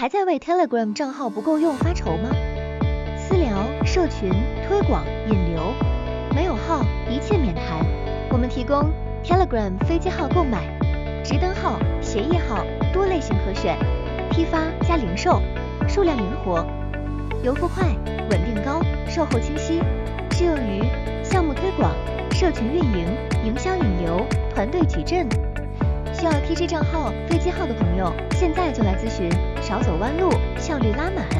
还在为 Telegram 账号不够用发愁吗？私聊、社群、推广、引流，没有号一切免谈。我们提供 Telegram 飞机号购买、直登号、协议号多类型可选，批发加零售，数量灵活，邮付快，稳定高，售后清晰，适用于项目推广、社群运营、营销引流、团队矩阵。需要 TG 账号、飞机号的朋友，现在就来咨询，少走弯路，效率拉满。